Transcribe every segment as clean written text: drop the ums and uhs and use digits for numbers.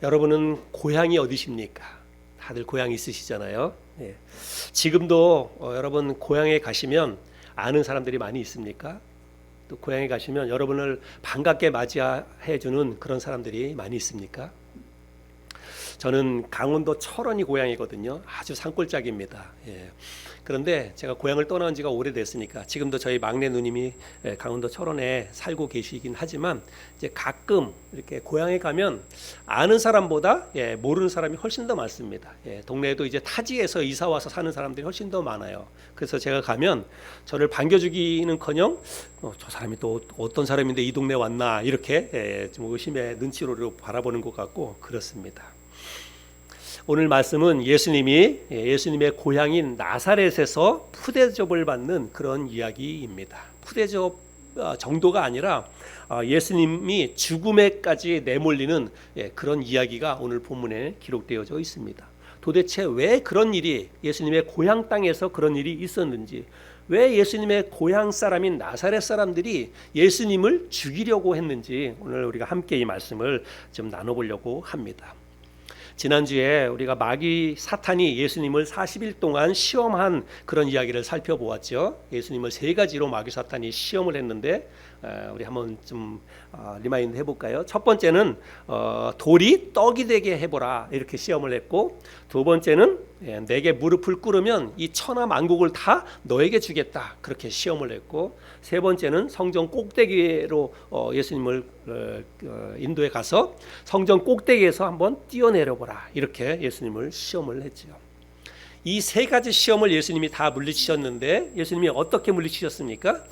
여러분은 고향이 어디십니까? 다들 고향 있으시잖아요. 예. 지금도 여러분 고향에 가시면 아는 사람들이 많이 있습니까? 또 고향에 가시면 여러분을 반갑게 맞이해 주는 그런 사람들이 많이 있습니까? 저는 강원도 철원이 고향이거든요. 아주 산골짜기입니다. 예. 그런데 제가 고향을 떠난 지가 오래됐으니까 지금도 저희 막내 누님이 강원도 철원에 살고 계시긴 하지만 이제 가끔 이렇게 고향에 가면 아는 사람보다 모르는 사람이 훨씬 더 많습니다. 동네에도 이제 타지에서 이사 와서 사는 사람들이 훨씬 더 많아요. 그래서 제가 가면 저를 반겨주기는커녕 저 사람이 또 어떤 사람인데 이 동네 왔나 이렇게 좀 의심의 눈치로 바라보는 것 같고 그렇습니다. 오늘 말씀은 예수님의 고향인 나사렛에서 푸대접을 받는 그런 이야기입니다. 푸대접 정도가 아니라 예수님이 죽음에까지 내몰리는 그런 이야기가 오늘 본문에 기록되어져 있습니다. 도대체 왜 그런 일이 예수님의 고향 땅에서 그런 일이 있었는지, 왜 예수님의 고향 사람인 나사렛 사람들이 예수님을 죽이려고 했는지 오늘 우리가 함께 이 말씀을 좀 나눠보려고 합니다. 지난주에 우리가 마귀 사탄이 예수님을 40일 동안 시험한 그런 이야기를 살펴보았죠. 예수님을 세 가지로 마귀 사탄이 시험을 했는데 우리 한번 좀 리마인드 해볼까요? 첫 번째는 돌이 떡이 되게 해보라 이렇게 시험을 했고, 두 번째는 내게 무릎을 꿇으면 이 천하 만국을 다 너에게 주겠다 그렇게 시험을 했고, 세 번째는 성전 꼭대기로 예수님을 인도에 가서 성전 꼭대기에서 한번 뛰어내려보라 이렇게 예수님을 시험을 했죠. 이 세 가지 시험을 예수님이 다 물리치셨는데 예수님이 어떻게 물리치셨습니까?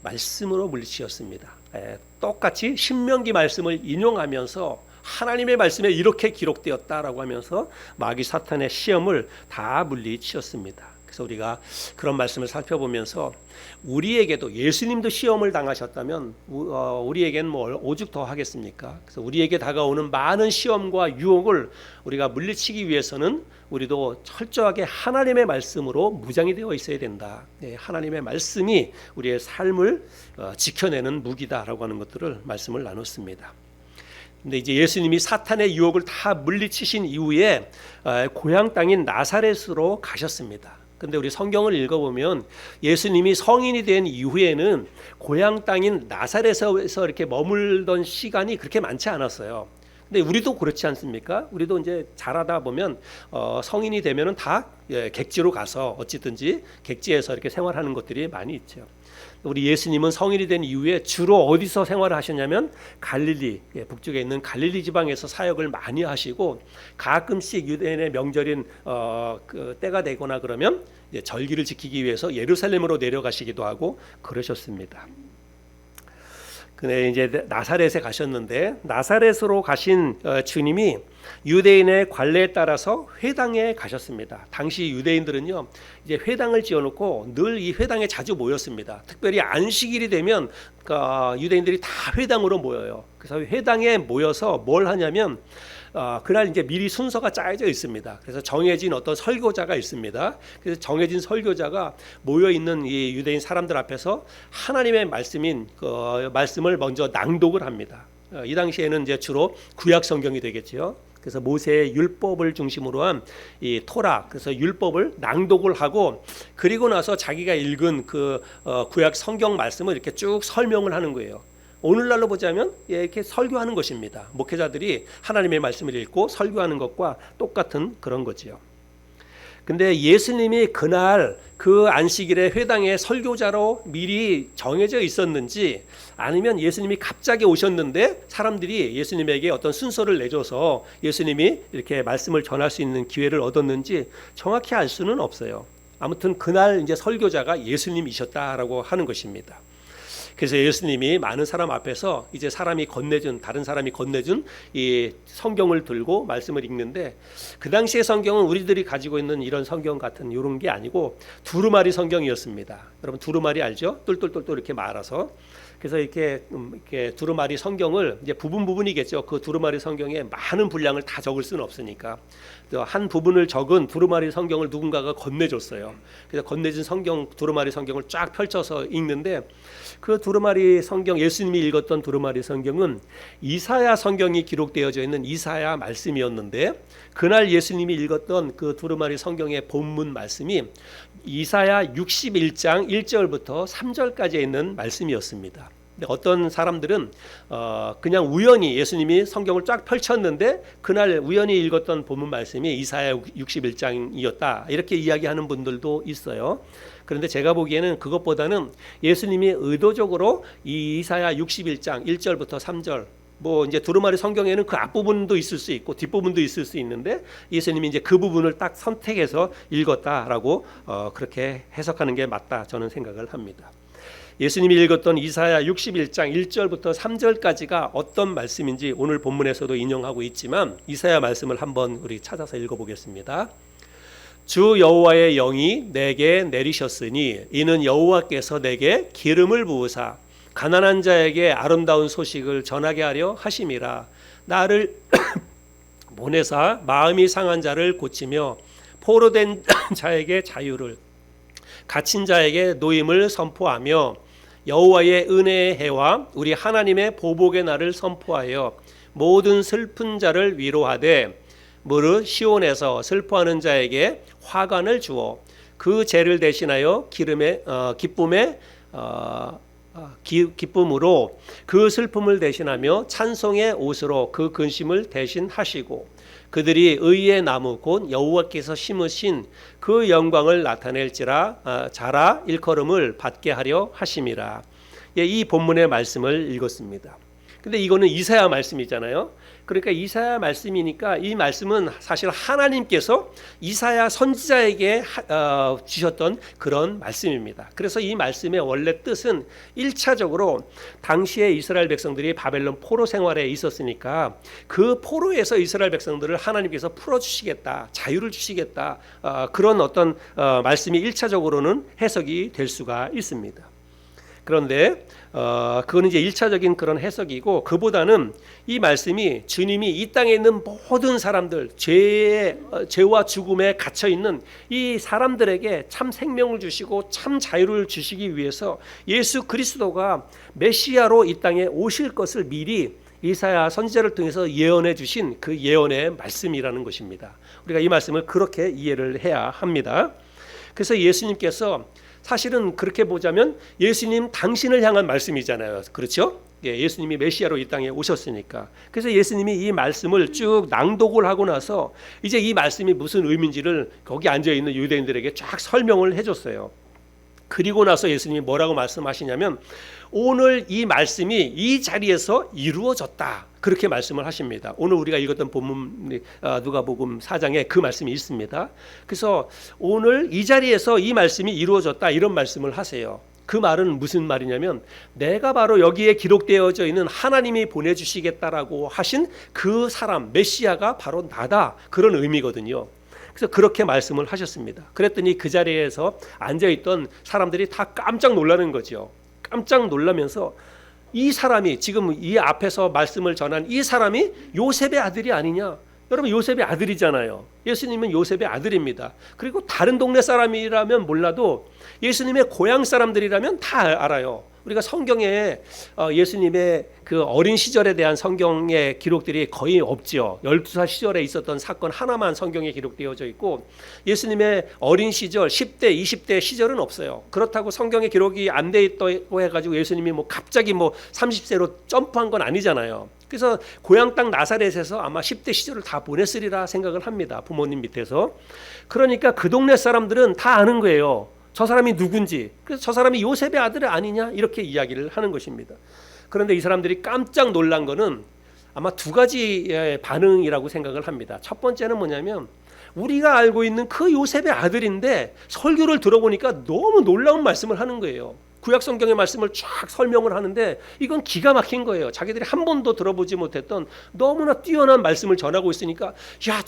말씀으로 물리치셨습니다. 똑같이 신명기 말씀을 인용하면서 하나님의 말씀에 이렇게 기록되었다라고 하면서 마귀 사탄의 시험을 다 물리치셨습니다. 그래서 우리가 그런 말씀을 살펴보면서 우리에게도 예수님도 시험을 당하셨다면 우리에게는 뭐 오죽 더 하겠습니까? 그래서 우리에게 다가오는 많은 시험과 유혹을 우리가 물리치기 위해서는 우리도 철저하게 하나님의 말씀으로 무장이 되어 있어야 된다. 하나님의 말씀이 우리의 삶을 지켜내는 무기다라고 하는 것들을 말씀을 나눴습니다. 근데 이제 예수님이 사탄의 유혹을 다 물리치신 이후에 고향 땅인 나사렛으로 가셨습니다. 근데 우리 성경을 읽어보면 예수님이 성인이 된 이후에는 고향 땅인 나사렛에서 이렇게 머물던 시간이 그렇게 많지 않았어요. 근데 우리도 그렇지 않습니까? 우리도 이제 자라다 보면 성인이 되면은 다 객지로 가서 어찌든지 객지에서 이렇게 생활하는 것들이 많이 있죠. 우리 예수님은 성인이 된 이후에 주로 어디서 생활을 하셨냐면 갈릴리, 북쪽에 있는 갈릴리 지방에서 사역을 많이 하시고, 가끔씩 유대인의 명절인 그 때가 되거나 그러면 이제 절기를 지키기 위해서 예루살렘으로 내려가시기도 하고 그러셨습니다. 근데 이제 나사렛에 가셨는데, 나사렛으로 가신 주님이 유대인의 관례에 따라서 회당에 가셨습니다. 당시 유대인들은요, 이제 회당을 지어놓고 늘 이 회당에 자주 모였습니다. 특별히 안식일이 되면 유대인들이 다 회당으로 모여요. 그래서 회당에 모여서 뭘 하냐면 그날 이제 미리 순서가 짜여져 있습니다. 그래서 정해진 어떤 설교자가 있습니다. 그래서 정해진 설교자가 모여 있는 이 유대인 사람들 앞에서 하나님의 말씀인 그 말씀을 먼저 낭독을 합니다. 이 당시에는 이제 주로 구약 성경이 되겠죠. 그래서 모세의 율법을 중심으로 한 이 토라, 그래서 율법을 낭독을 하고, 그리고 나서 자기가 읽은 그 구약 성경 말씀을 이렇게 쭉 설명을 하는 거예요. 오늘날로 보자면 이렇게 설교하는 것입니다. 목회자들이 하나님의 말씀을 읽고 설교하는 것과 똑같은 그런 거지요. 근데 예수님이 그날 그 안식일에 회당에 설교자로 미리 정해져 있었는지, 아니면 예수님이 갑자기 오셨는데 사람들이 예수님에게 어떤 순서를 내줘서 예수님이 이렇게 말씀을 전할 수 있는 기회를 얻었는지 정확히 알 수는 없어요. 아무튼 그날 이제 설교자가 예수님이셨다라고 하는 것입니다. 그래서 예수님이 많은 사람 앞에서 이제 다른 사람이 건네준 이 성경을 들고 말씀을 읽는데, 그 당시의 성경은 우리들이 가지고 있는 이런 성경 같은 이런 게 아니고 두루마리 성경이었습니다. 여러분 두루마리 알죠? 똘똘똘똘 이렇게 말아서. 그래서 이렇게 두루마리 성경을 이제 부분이겠죠. 그 두루마리 성경에 많은 분량을 다 적을 수는 없으니까 한 부분을 적은 두루마리 성경을 누군가가 건네줬어요. 그래서 건네준 두루마리 성경을 쫙 펼쳐서 읽는데, 그 두루마리 성경, 예수님이 읽었던 두루마리 성경은 이사야 성경이 기록되어져 있는 이사야 말씀이었는데, 그날 예수님이 읽었던 그 두루마리 성경의 본문 말씀이 이사야 61장 1절부터 3절까지 있는 말씀이었습니다. 어떤 사람들은 그냥 우연히 예수님이 성경을 쫙 펼쳤는데 그날 우연히 읽었던 본문 말씀이 이사야 61장이었다, 이렇게 이야기하는 분들도 있어요. 그런데 제가 보기에는 그것보다는 예수님이 의도적으로 이 이사야 61장 1절부터 3절, 뭐 이제 두루마리 성경에는 그 앞부분도 있을 수 있고 뒷부분도 있을 수 있는데, 예수님이 이제 그 부분을 딱 선택해서 읽었다라고 그렇게 해석하는 게 맞다, 저는 생각을 합니다. 예수님이 읽었던 이사야 61장 1절부터 3절까지가 어떤 말씀인지 오늘 본문에서도 인용하고 있지만, 이사야 말씀을 한번 우리 찾아서 읽어보겠습니다. 주 여호와의 영이 내게 내리셨으니 이는 여호와께서 내게 기름을 부으사 가난한 자에게 아름다운 소식을 전하게 하려 하심이라. 나를 보내사 마음이 상한 자를 고치며 포로된 자에게 자유를, 갇힌 자에게 노임을 선포하며 여호와의 은혜의 해와 우리 하나님의 보복의 날을 선포하여 모든 슬픈 자를 위로하되 무릇 시온에서 슬퍼하는 자에게 화관을 주어 그 죄를 대신하여 기쁨으로 그 슬픔을 대신하며 찬송의 옷으로 그 근심을 대신하시고 그들이 의의 나무 곧 여호와께서 심으신 그 영광을 나타낼지라 자라 일컬음을 받게 하려 하심이라. 이 본문의 말씀을 읽었습니다. 근데 이거는 이사야 말씀이잖아요. 그러니까 이사야 말씀이니까 이 말씀은 사실 하나님께서 이사야 선지자에게 주셨던 그런 말씀입니다. 그래서 이 말씀의 원래 뜻은 1차적으로 당시에 이스라엘 백성들이 바벨론 포로 생활에 있었으니까 그 포로에서 이스라엘 백성들을 하나님께서 풀어주시겠다, 자유를 주시겠다, 그런 어떤 말씀이 1차적으로는 해석이 될 수가 있습니다. 그런데 그거는 이제 1차적인 그런 해석이고, 그보다는 이 말씀이 주님이 이 땅에 있는 모든 사람들, 죄와 죽음에 갇혀 있는 이 사람들에게 참 생명을 주시고 참 자유를 주시기 위해서 예수 그리스도가 메시아로 이 땅에 오실 것을 미리 이사야 선지자를 통해서 예언해 주신 그 예언의 말씀이라는 것입니다. 우리가 이 말씀을 그렇게 이해를 해야 합니다. 그래서 예수님께서 사실은 그렇게 보자면 예수님 당신을 향한 말씀이잖아요. 그렇죠? 예수님이 메시아로 이 땅에 오셨으니까. 그래서 예수님이 이 말씀을 쭉 낭독을 하고 나서 이제 이 말씀이 무슨 의미인지를 거기 앉아있는 유대인들에게 쫙 설명을 해줬어요. 그리고 나서 예수님이 뭐라고 말씀하시냐면 오늘 이 말씀이 이 자리에서 이루어졌다, 그렇게 말씀을 하십니다. 오늘 우리가 읽었던 본문 누가복음 4장에 그 말씀이 있습니다. 그래서 오늘 이 자리에서 이 말씀이 이루어졌다, 이런 말씀을 하세요. 그 말은 무슨 말이냐면 내가 바로 여기에 기록되어져 있는 하나님이 보내주시겠다라고 하신 그 사람 메시아가 바로 나다, 그런 의미거든요. 그래서 그렇게 말씀을 하셨습니다. 그랬더니 그 자리에서 앉아있던 사람들이 다 깜짝 놀라는 거죠. 깜짝 놀라면서 이 사람이, 지금 이 앞에서 말씀을 전한 이 사람이 요셉의 아들이 아니냐. 여러분, 요셉의 아들이잖아요. 예수님은 요셉의 아들입니다. 그리고 다른 동네 사람이라면 몰라도 예수님의 고향 사람들이라면 다 알아요. 우리가 성경에 예수님의 그 어린 시절에 대한 성경의 기록들이 거의 없죠. 12살 시절에 있었던 사건 하나만 성경에 기록되어져 있고 예수님의 어린 시절 10대 20대 시절은 없어요. 그렇다고 성경에 기록이 안 돼 있다고 해가지고 예수님이 뭐 갑자기 뭐 30세로 점프한 건 아니잖아요. 그래서 고향 땅 나사렛에서 아마 10대 시절을 다 보냈으리라 생각을 합니다. 부모님 밑에서. 그러니까 그 동네 사람들은 다 아는 거예요. 저 사람이 누군지. 그래서 저 사람이 요셉의 아들 아니냐, 이렇게 이야기를 하는 것입니다. 그런데 이 사람들이 깜짝 놀란 거는 아마 두 가지 반응이라고 생각을 합니다. 첫 번째는 뭐냐면 우리가 알고 있는 그 요셉의 아들인데 설교를 들어보니까 너무 놀라운 말씀을 하는 거예요. 구약 성경의 말씀을 쫙 설명을 하는데 이건 기가 막힌 거예요. 자기들이 한 번도 들어보지 못했던 너무나 뛰어난 말씀을 전하고 있으니까 야,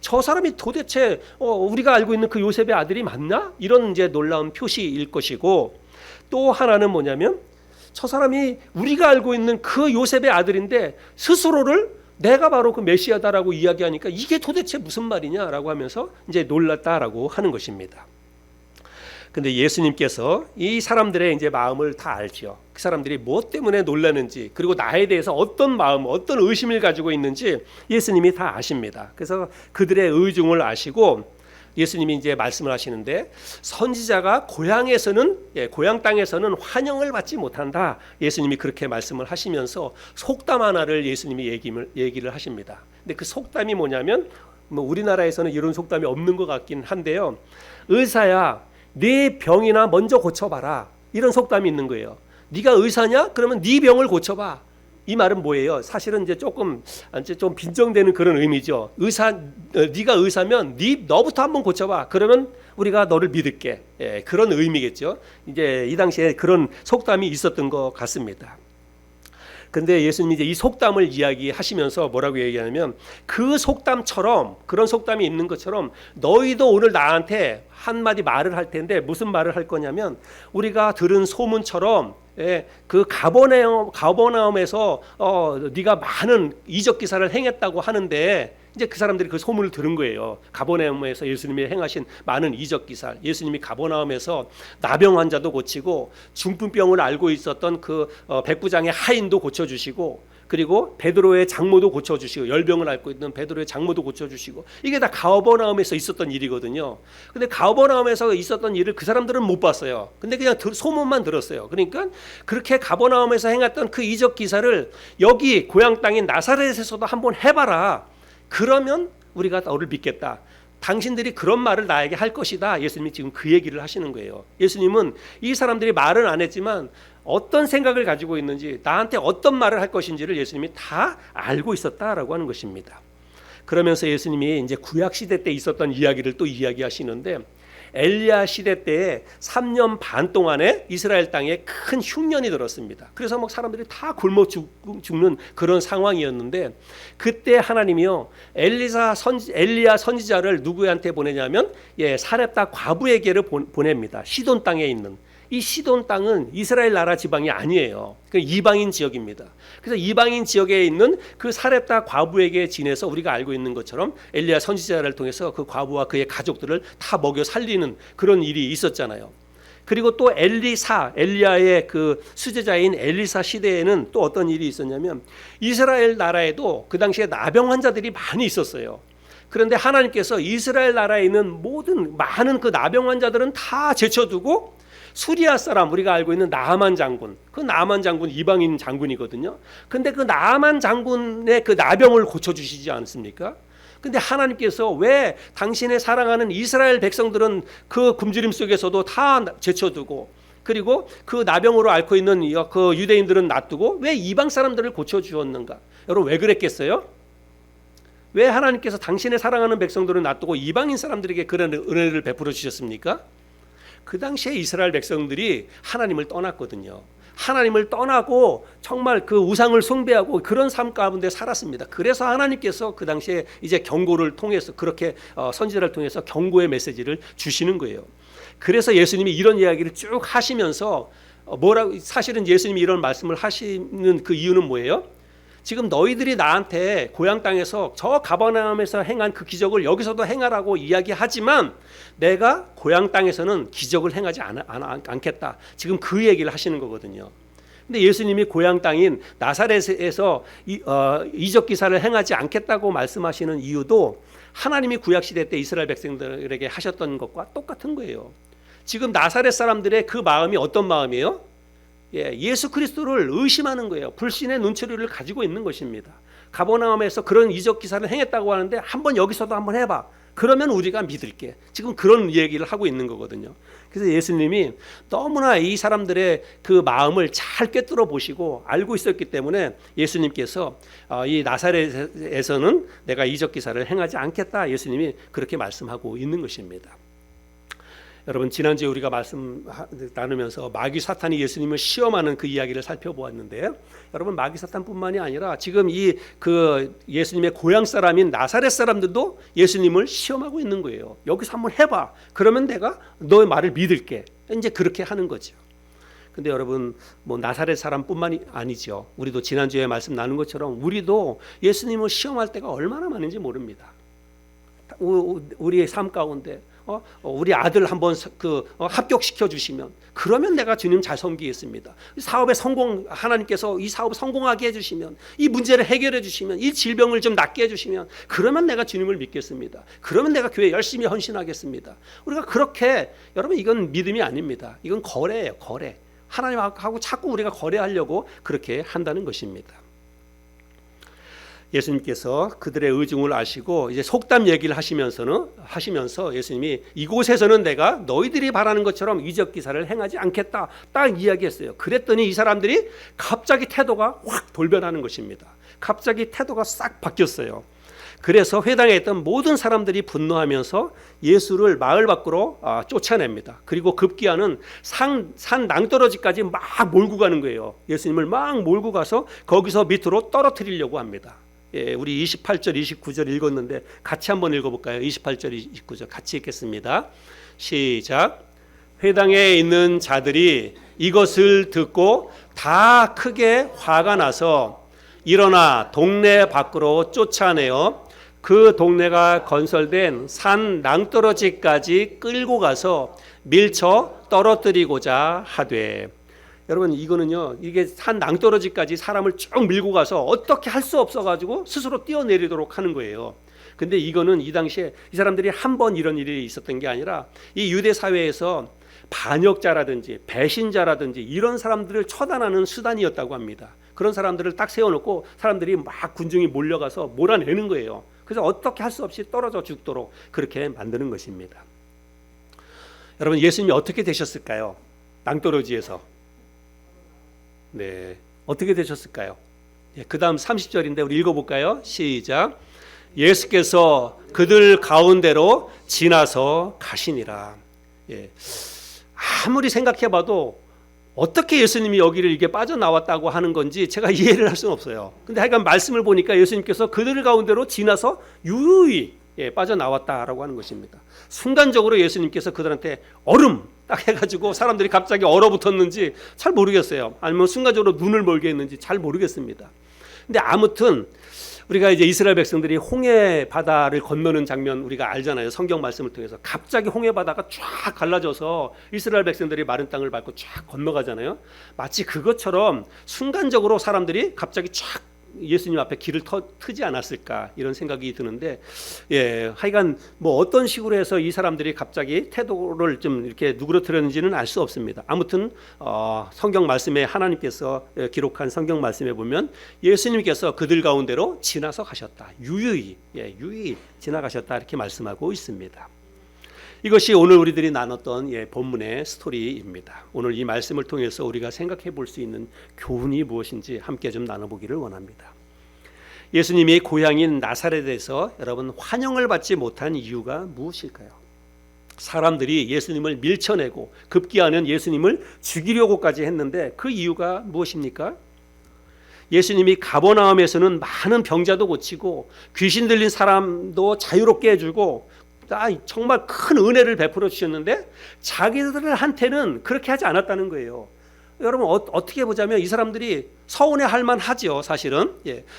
저 사람이 도대체 우리가 알고 있는 그 요셉의 아들이 맞나? 이런 이제 놀라운 표시일 것이고, 또 하나는 뭐냐면 저 사람이 우리가 알고 있는 그 요셉의 아들인데 스스로를 내가 바로 그 메시아다라고 이야기하니까 이게 도대체 무슨 말이냐라고 하면서 이제 놀랐다라고 하는 것입니다. 근데 예수님께서 이 사람들의 이제 마음을 다 알죠. 그 사람들이 무엇 때문에 놀라는지, 그리고 나에 대해서 어떤 마음, 어떤 의심을 가지고 있는지 예수님이 다 아십니다. 그래서 그들의 의중을 아시고 예수님이 이제 말씀을 하시는데, 선지자가 고향 땅에서는 환영을 받지 못한다. 예수님이 그렇게 말씀을 하시면서 속담 하나를 예수님이 얘기를 하십니다. 근데 그 속담이 뭐냐면, 우리나라에서는 이런 속담이 없는 것 같긴 한데요. 의사야, 네 병이나 먼저 고쳐봐라. 이런 속담이 있는 거예요. 네가 의사냐? 그러면 네 병을 고쳐봐. 이 말은 뭐예요? 사실은 이제 좀 빈정되는 그런 의미죠. 네가 의사면 너부터 한번 고쳐봐. 그러면 우리가 너를 믿을게. 예, 그런 의미겠죠. 이제 이 당시에 그런 속담이 있었던 것 같습니다. 근데 예수님이 이제 이 속담을 이야기하시면서 뭐라고 얘기하냐면, 그 속담처럼, 그런 속담이 있는 것처럼 너희도 오늘 나한테 한마디 말을 할 텐데, 무슨 말을 할 거냐면, 우리가 들은 소문처럼 그 가버나움에서 네가 많은 이적 기사를 행했다고 하는데, 이제 그 사람들이 그 소문을 들은 거예요. 가버나움에서 예수님이 행하신 많은 이적 기사, 예수님이 가버나움에서 나병 환자도 고치고 중풍병을 앓고 있었던 그 백부장의 하인도 고쳐주시고, 그리고 베드로의 장모도 고쳐주시고, 열병을 앓고 있는 베드로의 장모도 고쳐주시고, 이게 다 가버나움에서 있었던 일이거든요. 근데 가버나움에서 있었던 일을 그 사람들은 못 봤어요. 근데 그냥 소문만 들었어요. 그러니까 그렇게 가버나움에서 행했던 그 이적 기사를 여기 고향 땅인 나사렛에서도 한번 해봐라. 그러면 우리가 너를 믿겠다. 당신들이 그런 말을 나에게 할 것이다. 예수님이 지금 그 얘기를 하시는 거예요. 예수님은 이 사람들이 말은 안 했지만 어떤 생각을 가지고 있는지, 나한테 어떤 말을 할 것인지를 예수님이 다 알고 있었다라고 하는 것입니다. 그러면서 예수님이 이제 구약 시대 때 있었던 이야기를 또 이야기하시는데, 엘리야 시대 때에 3년 반 동안에 이스라엘 땅에 큰 흉년이 들었습니다. 그래서 막 사람들이 다 굶어 죽는 그런 상황이었는데, 그때 하나님이요 엘리야 선지자를 누구한테 보내냐면 사렙다 과부에게를 보냅니다. 시돈 땅에 있는. 이 시돈 땅은 이스라엘 나라 지방이 아니에요. 그 이방인 지역입니다. 그래서 이방인 지역에 있는 그 사렙다 과부에게 지내서 우리가 알고 있는 것처럼 엘리야 선지자를 통해서 그 과부와 그의 가족들을 다 먹여 살리는 그런 일이 있었잖아요. 그리고 또 엘리야의 그 수제자인 엘리사 시대에는 또 어떤 일이 있었냐면, 이스라엘 나라에도 그 당시에 나병 환자들이 많이 있었어요. 그런데 하나님께서 이스라엘 나라에 있는 많은 그 나병 환자들은 다 제쳐두고, 수리아 사람, 우리가 알고 있는 나아만 장군, 그 나아만 장군 이방인 장군이거든요. 근데 그 나아만 장군의 그 나병을 고쳐주시지 않습니까? 근데 하나님께서 왜 당신의 사랑하는 이스라엘 백성들은 그 굶주림 속에서도 다 제쳐두고, 그리고 그 나병으로 앓고 있는 그 유대인들은 놔두고 왜 이방 사람들을 고쳐주었는가? 여러분, 왜 그랬겠어요? 왜 하나님께서 당신의 사랑하는 백성들을 놔두고 이방인 사람들에게 그런 은혜를 베풀어 주셨습니까? 그 당시에 이스라엘 백성들이 하나님을 떠났거든요. 하나님을 떠나고 정말 그 우상을 숭배하고 그런 삶 가운데 살았습니다. 그래서 하나님께서 그 당시에 이제 경고를 통해서, 그렇게 선지자를 통해서 경고의 메시지를 주시는 거예요. 그래서 예수님이 이런 이야기를 쭉 하시면서 사실은 예수님이 이런 말씀을 하시는 그 이유는 뭐예요? 지금 너희들이 나한테 고향 땅에서 저 가버나움에서 행한 그 기적을 여기서도 행하라고 이야기하지만, 내가 고향 땅에서는 기적을 행하지 않겠다. 지금 그 얘기를 하시는 거거든요. 근데 예수님이 고향 땅인 나사렛에서 이적 기사를 행하지 않겠다고 말씀하시는 이유도 하나님이 구약 시대 때 이스라엘 백성들에게 하셨던 것과 똑같은 거예요. 지금 나사렛 사람들의 그 마음이 어떤 마음이에요? 예수 그리스도를 의심하는 거예요. 불신의 눈초리를 가지고 있는 것입니다. 가버나움에서 그런 이적 기사를 행했다고 하는데 한번 여기서도 한번 해봐. 그러면 우리가 믿을게. 지금 그런 얘기를 하고 있는 거거든요. 그래서 예수님이 너무나 이 사람들의 그 마음을 잘 꿰뚫어 보시고 알고 있었기 때문에 예수님께서 이 나사렛에서는 내가 이적 기사를 행하지 않겠다. 예수님이 그렇게 말씀하고 있는 것입니다. 여러분, 지난주에 우리가 말씀 나누면서 마귀 사탄이 예수님을 시험하는 그 이야기를 살펴보았는데요. 여러분, 마귀 사탄뿐만이 아니라 지금 그 예수님의 고향 사람인 나사렛 사람들도 예수님을 시험하고 있는 거예요. 여기서 한번 해봐. 그러면 내가 너의 말을 믿을게. 이제 그렇게 하는 거죠. 근데 여러분, 나사렛 사람뿐만이 아니죠. 우리도 지난주에 말씀 나눈 것처럼 우리도 예수님을 시험할 때가 얼마나 많은지 모릅니다. 우리의 삶 가운데 우리 아들 한번 합격시켜 주시면, 그러면 내가 주님 잘 섬기겠습니다. 하나님께서 이 사업을 성공하게 해주시면, 이 문제를 해결해 주시면, 이 질병을 좀 낫게 해주시면, 그러면 내가 주님을 믿겠습니다. 그러면 내가 교회 열심히 헌신하겠습니다. 우리가 그렇게, 여러분, 이건 믿음이 아닙니다. 이건 거래예요, 거래. 하나님하고 자꾸 우리가 거래하려고 그렇게 한다는 것입니다. 예수님께서 그들의 의중을 아시고 이제 속담 얘기를 하시면서 예수님이 이곳에서는 내가 너희들이 바라는 것처럼 이적 기사를 행하지 않겠다 딱 이야기했어요. 그랬더니 이 사람들이 갑자기 태도가 확 돌변하는 것입니다. 갑자기 태도가 싹 바뀌었어요. 그래서 회당에 있던 모든 사람들이 분노하면서 예수를 마을 밖으로 쫓아냅니다. 그리고 급기야는 산 낭떠러지까지 막 몰고 가는 거예요. 예수님을 막 몰고 가서 거기서 밑으로 떨어뜨리려고 합니다. 우리 28절 29절 읽었는데 같이 한번 읽어볼까요? 28절 29절 같이 읽겠습니다. 시작. 회당에 있는 자들이 이것을 듣고 다 크게 화가 나서 일어나 동네 밖으로 쫓아내어 그 동네가 건설된 산 낭떠러지까지 끌고 가서 밀쳐 떨어뜨리고자 하되. 여러분, 이거는요, 이게 산 낭떠러지까지 사람을 쭉 밀고 가서 어떻게 할 수 없어가지고 스스로 뛰어내리도록 하는 거예요. 근데 이거는 이 당시에 이 사람들이 한 번 이런 일이 있었던 게 아니라 이 유대 사회에서 반역자라든지 배신자라든지 이런 사람들을 처단하는 수단이었다고 합니다. 그런 사람들을 딱 세워놓고 사람들이 막 군중이 몰려가서 몰아내는 거예요. 그래서 어떻게 할 수 없이 떨어져 죽도록 그렇게 만드는 것입니다. 여러분, 예수님이 어떻게 되셨을까요? 낭떠러지에서. 네, 어떻게 되셨을까요? 그 다음 30절인데 우리 읽어볼까요? 시작. 예수께서 그들 가운데로 지나서 가시니라. 아무리 생각해봐도 어떻게 예수님이 여기를 이게 빠져나왔다고 하는 건지 제가 이해를 할 수는 없어요. 근데 하여간 말씀을 보니까 예수님께서 그들 가운데로 지나서 유유히 빠져나왔다라고 하는 것입니다. 순간적으로 예수님께서 그들한테 얼음 딱 해가지고 사람들이 갑자기 얼어붙었는지 잘 모르겠어요. 아니면 순간적으로 눈을 멀게 했는지 잘 모르겠습니다. 근데 아무튼 우리가 이제 이스라엘 백성들이 홍해 바다를 건너는 장면 우리가 알잖아요. 성경 말씀을 통해서 갑자기 홍해 바다가 쫙 갈라져서 이스라엘 백성들이 마른 땅을 밟고 쫙 건너가잖아요. 마치 그것처럼 순간적으로 사람들이 갑자기 쫙 예수님 앞에 길을 트지 않았을까 이런 생각이 드는데, 하여간 뭐 어떤 식으로 해서 이 사람들이 갑자기 태도를 좀 이렇게 누그러뜨렸는지는 알 수 없습니다. 아무튼 성경 말씀에 하나님께서 기록한 성경 말씀에 보면 예수님께서 그들 가운데로 지나서 가셨다. 유유히 지나가셨다 이렇게 말씀하고 있습니다. 이것이 오늘 우리들이 나눴던 본문의 스토리입니다. 오늘 이 말씀을 통해서 우리가 생각해 볼 수 있는 교훈이 무엇인지 함께 좀 나눠보기를 원합니다. 예수님이 고향인 나사렛에서 여러분 환영을 받지 못한 이유가 무엇일까요? 사람들이 예수님을 밀쳐내고 급기야는 예수님을 죽이려고까지 했는데 그 이유가 무엇입니까? 예수님이 가버나움에서는 많은 병자도 고치고 귀신 들린 사람도 자유롭게 해주고 정말 큰 은혜를 베풀어 주셨는데 자기들한테는 그렇게 하지 않았다는 거예요. 여러분, 어떻게 보자면 이 사람들이 서운해할 만하죠. 사실은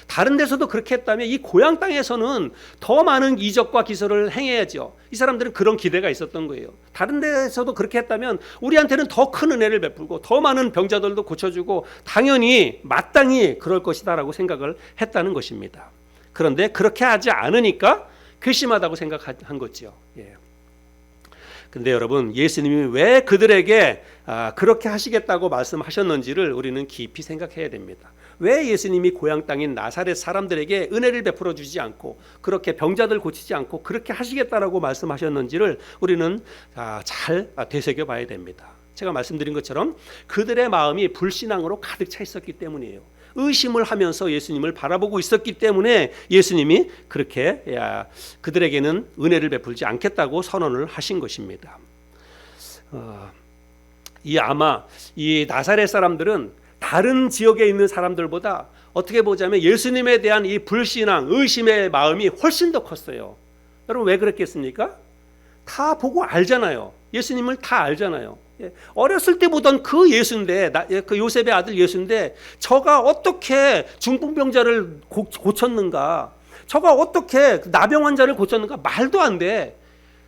다른 데서도 그렇게 했다면 이 고향 땅에서는 더 많은 이적과 기사를 행해야죠. 이 사람들은 그런 기대가 있었던 거예요. 다른 데서도 그렇게 했다면 우리한테는 더 큰 은혜를 베풀고 더 많은 병자들도 고쳐주고 당연히 마땅히 그럴 것이다 라고 생각을 했다는 것입니다. 그런데 그렇게 하지 않으니까 괘씸하다고 생각한 거죠. 근데 여러분, 예수님이 왜 그들에게 그렇게 하시겠다고 말씀하셨는지를 우리는 깊이 생각해야 됩니다. 왜 예수님이 고향 땅인 나사렛 사람들에게 은혜를 베풀어 주지 않고 그렇게 병자들 고치지 않고 그렇게 하시겠다라고 말씀하셨는지를 우리는 잘 되새겨 봐야 됩니다. 제가 말씀드린 것처럼 그들의 마음이 불신앙으로 가득 차 있었기 때문이에요. 의심을 하면서 예수님을 바라보고 있었기 때문에 예수님이 그렇게 그들에게는 은혜를 베풀지 않겠다고 선언을 하신 것입니다. 아마 이 나사렛 사람들은 다른 지역에 있는 사람들보다 어떻게 보자면 예수님에 대한 이 불신앙, 의심의 마음이 훨씬 더 컸어요. 여러분, 왜 그랬겠습니까? 다 보고 알잖아요. 예수님을 다 알잖아요. 어렸을 때 보던 그 예수인데, 그 요셉의 아들 예수인데 저가 어떻게 중풍병자를 고쳤는가, 저가 어떻게 나병 환자를 고쳤는가 말도 안 돼.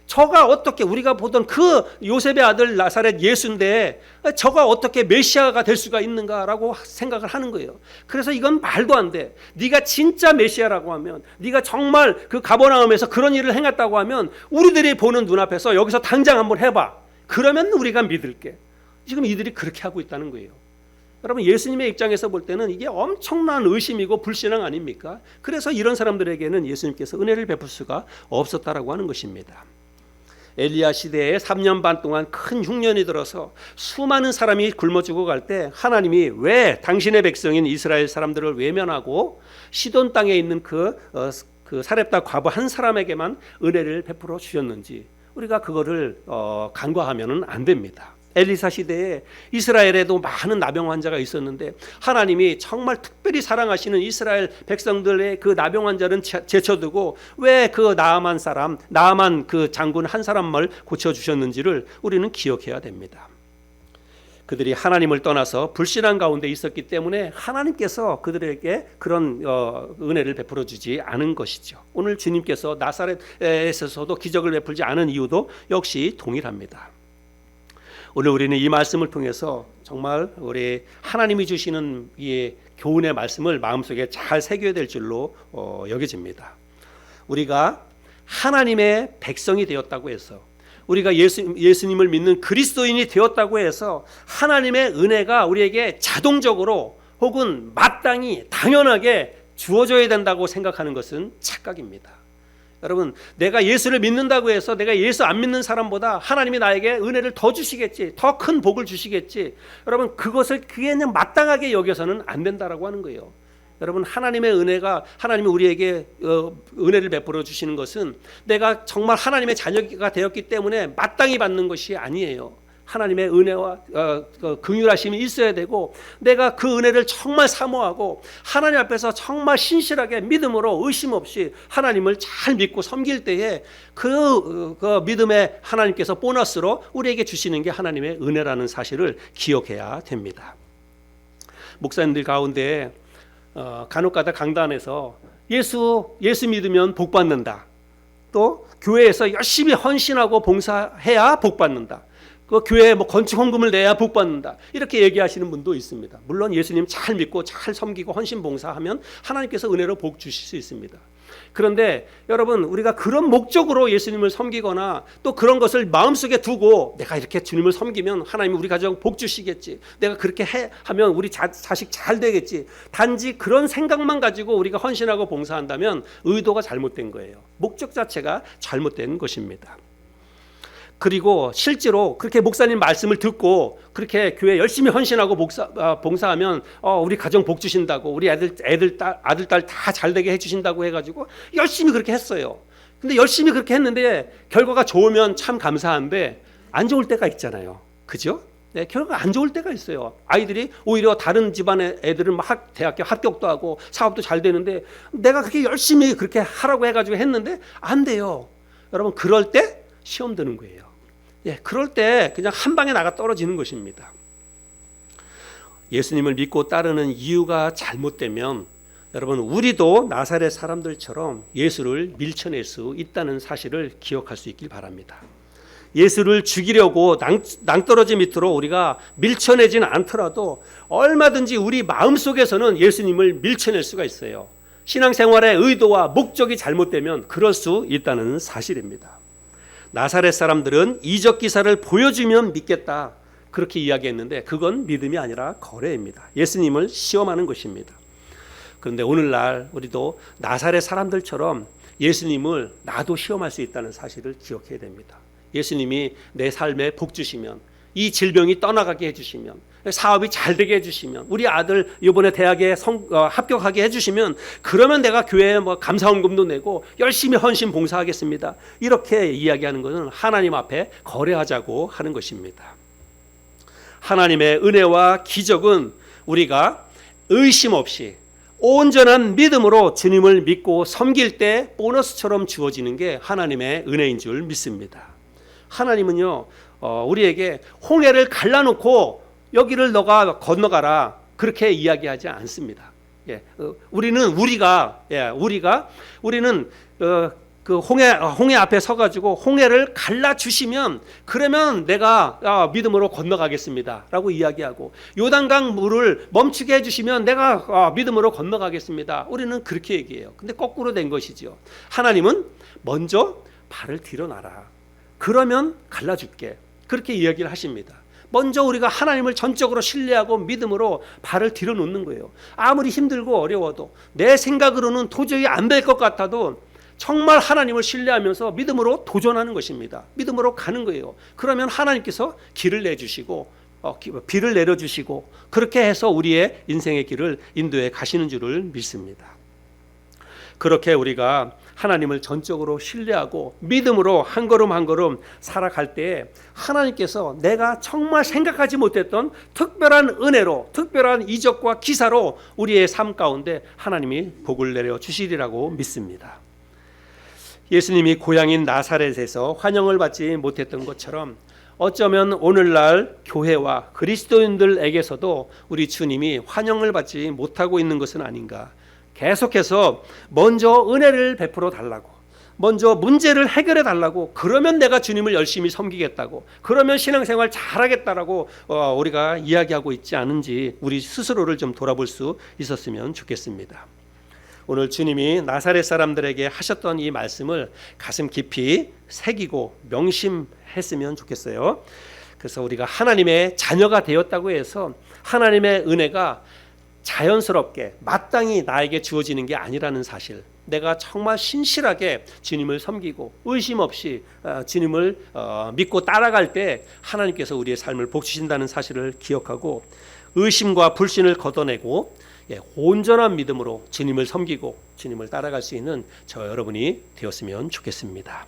저가 어떻게 우리가 보던 그 요셉의 아들 나사렛 예수인데 저가 어떻게 메시아가 될 수가 있는가라고 생각을 하는 거예요. 그래서 이건 말도 안 돼. 네가 진짜 메시아라고 하면, 네가 정말 그 가버나움에서 그런 일을 행했다고 하면 우리들이 보는 눈앞에서 여기서 당장 한번 해봐. 그러면 우리가 믿을게. 지금 이들이 그렇게 하고 있다는 거예요. 여러분, 예수님의 입장에서 볼 때는 이게 엄청난 의심이고 불신앙 아닙니까? 그래서 이런 사람들에게는 예수님께서 은혜를 베풀 수가 없었다라고 하는 것입니다. 엘리야 시대에 3년 반 동안 큰 흉년이 들어서 수많은 사람이 굶어 죽어갈 때 하나님이 왜 당신의 백성인 이스라엘 사람들을 외면하고 시돈 땅에 있는 그 사렙다 과부 한 사람에게만 은혜를 베풀어 주셨는지 우리가 그거를 간과하면은 안 됩니다. 엘리사 시대에 이스라엘에도 많은 나병 환자가 있었는데 하나님이 정말 특별히 사랑하시는 이스라엘 백성들의 그 나병 환자는 제쳐두고 왜 그 나아만 그 장군 한 사람을 고쳐주셨는지를 우리는 기억해야 됩니다. 그들이 하나님을 떠나서 불신앙 가운데 있었기 때문에 하나님께서 그들에게 그런 은혜를 베풀어 주지 않은 것이죠. 오늘 주님께서 나사렛에서도 기적을 베풀지 않은 이유도 역시 동일합니다. 오늘 우리는 이 말씀을 통해서 정말 우리 하나님이 주시는 이 교훈의 말씀을 마음속에 잘 새겨야 될 줄로 여겨집니다. 우리가 하나님의 백성이 되었다고 해서, 우리가 예수님을 믿는 그리스도인이 되었다고 해서 하나님의 은혜가 우리에게 자동적으로 혹은 마땅히 당연하게 주어져야 된다고 생각하는 것은 착각입니다. 여러분, 내가 예수를 믿는다고 해서 내가 예수 안 믿는 사람보다 하나님이 나에게 은혜를 더 주시겠지, 더 큰 복을 주시겠지, 여러분 그것을 그냥 마땅하게 여겨서는 안 된다라고 하는 거예요. 여러분, 하나님의 은혜가, 하나님이 우리에게 은혜를 베풀어 주시는 것은 내가 정말 하나님의 자녀가 되었기 때문에 마땅히 받는 것이 아니에요. 하나님의 은혜와 긍휼하심이 있어야 되고, 내가 그 은혜를 정말 사모하고 하나님 앞에서 정말 신실하게 믿음으로 의심 없이 하나님을 잘 믿고 섬길 때에 그 믿음의 하나님께서 보너스로 우리에게 주시는 게 하나님의 은혜라는 사실을 기억해야 됩니다. 목사님들 가운데 간혹가다 강단에서 예수 믿으면 복 받는다, 또 교회에서 열심히 헌신하고 봉사해야 복 받는다, 그 교회에 건축 헌금을 내야 복 받는다, 이렇게 얘기하시는 분도 있습니다. 물론 예수님 잘 믿고 잘 섬기고 헌신 봉사하면 하나님께서 은혜로 복 주실 수 있습니다. 그런데 여러분, 우리가 그런 목적으로 예수님을 섬기거나 또 그런 것을 마음속에 두고 내가 이렇게 주님을 섬기면 하나님이 우리 가정 복 주시겠지, 내가 그렇게 하면 우리 자식 잘 되겠지, 단지 그런 생각만 가지고 우리가 헌신하고 봉사한다면 의도가 잘못된 거예요. 목적 자체가 잘못된 것입니다. 그리고 실제로 그렇게 목사님 말씀을 듣고 그렇게 교회 열심히 헌신하고 봉사하면 우리 가정 복 주신다고, 우리 아들 딸 다 잘 되게 해주신다고 해가지고 열심히 그렇게 했어요. 근데 열심히 그렇게 했는데 결과가 좋으면 참 감사한데 안 좋을 때가 있잖아요. 그죠? 네, 결과가 안 좋을 때가 있어요. 아이들이 오히려 다른 집안의 애들은 막 대학교 합격도 하고 사업도 잘 되는데 내가 그렇게 열심히 그렇게 하라고 해가지고 했는데 안 돼요. 여러분, 그럴 때 시험 드는 거예요. 예, 그럴 때 그냥 한 방에 나가 떨어지는 것입니다. 예수님을 믿고 따르는 이유가 잘못되면 여러분, 우리도 나사렛 사람들처럼 예수를 밀쳐낼 수 있다는 사실을 기억할 수 있길 바랍니다. 예수를 죽이려고 낭떠러지 밑으로 우리가 밀쳐내진 않더라도 얼마든지 우리 마음속에서는 예수님을 밀쳐낼 수가 있어요. 신앙생활의 의도와 목적이 잘못되면 그럴 수 있다는 사실입니다. 나사렛 사람들은 이적 기사를 보여주면 믿겠다, 그렇게 이야기했는데 그건 믿음이 아니라 거래입니다. 예수님을 시험하는 것입니다. 그런데 오늘날 우리도 나사렛 사람들처럼 예수님을 나도 시험할 수 있다는 사실을 기억해야 됩니다. 예수님이 내 삶에 복 주시면, 이 질병이 떠나가게 해주시면, 사업이 잘 되게 해주시면, 우리 아들 이번에 대학에 합격하게 해주시면, 그러면 내가 교회에 감사헌금도 내고 열심히 헌신 봉사하겠습니다, 이렇게 이야기하는 것은 하나님 앞에 거래하자고 하는 것입니다. 하나님의 은혜와 기적은 우리가 의심 없이 온전한 믿음으로 주님을 믿고 섬길 때 보너스처럼 주어지는 게 하나님의 은혜인 줄 믿습니다. 하나님은요, 우리에게 홍해를 갈라놓고 여기를 너가 건너가라, 그렇게 이야기하지 않습니다. 우리는 그 홍해 앞에 서가지고 홍해를 갈라 주시면 그러면 내가 믿음으로 건너가겠습니다라고 이야기하고, 요단강 물을 멈추게 해주시면 내가 믿음으로 건너가겠습니다. 우리는 그렇게 얘기해요. 근데 거꾸로 된 것이죠. 하나님은 먼저 발을 들여놔라. 그러면 갈라줄게. 그렇게 이야기를 하십니다. 먼저 우리가 하나님을 전적으로 신뢰하고 믿음으로 발을 들여놓는 거예요. 아무리 힘들고 어려워도, 내 생각으로는 도저히 안 될 것 같아도 정말 하나님을 신뢰하면서 믿음으로 도전하는 것입니다. 믿음으로 가는 거예요. 그러면 하나님께서 길을 내주시고 비를 내려주시고, 그렇게 해서 우리의 인생의 길을 인도해 가시는 줄을 믿습니다. 그렇게 우리가 하나님을 전적으로 신뢰하고 믿음으로 한 걸음 한 걸음 살아갈 때에 하나님께서 내가 정말 생각하지 못했던 특별한 은혜로, 특별한 이적과 기사로 우리의 삶 가운데 하나님이 복을 내려 주시리라고 믿습니다. 예수님이 고향인 나사렛에서 환영을 받지 못했던 것처럼 어쩌면 오늘날 교회와 그리스도인들에게서도 우리 주님이 환영을 받지 못하고 있는 것은 아닌가. 계속해서 먼저 은혜를 베풀어 달라고, 먼저 문제를 해결해 달라고, 그러면 내가 주님을 열심히 섬기겠다고, 그러면 신앙생활 잘하겠다라고 우리가 이야기하고 있지 않은지 우리 스스로를 좀 돌아볼 수 있었으면 좋겠습니다. 오늘 주님이 나사렛 사람들에게 하셨던 이 말씀을 가슴 깊이 새기고 명심했으면 좋겠어요. 그래서 우리가 하나님의 자녀가 되었다고 해서 하나님의 은혜가 자연스럽게 마땅히 나에게 주어지는 게 아니라는 사실, 내가 정말 신실하게 주님을 섬기고 의심 없이 주님을 믿고 따라갈 때 하나님께서 우리의 삶을 복 주신다는 사실을 기억하고, 의심과 불신을 걷어내고 온전한 믿음으로 주님을 섬기고 주님을 따라갈 수 있는 저 여러분이 되었으면 좋겠습니다.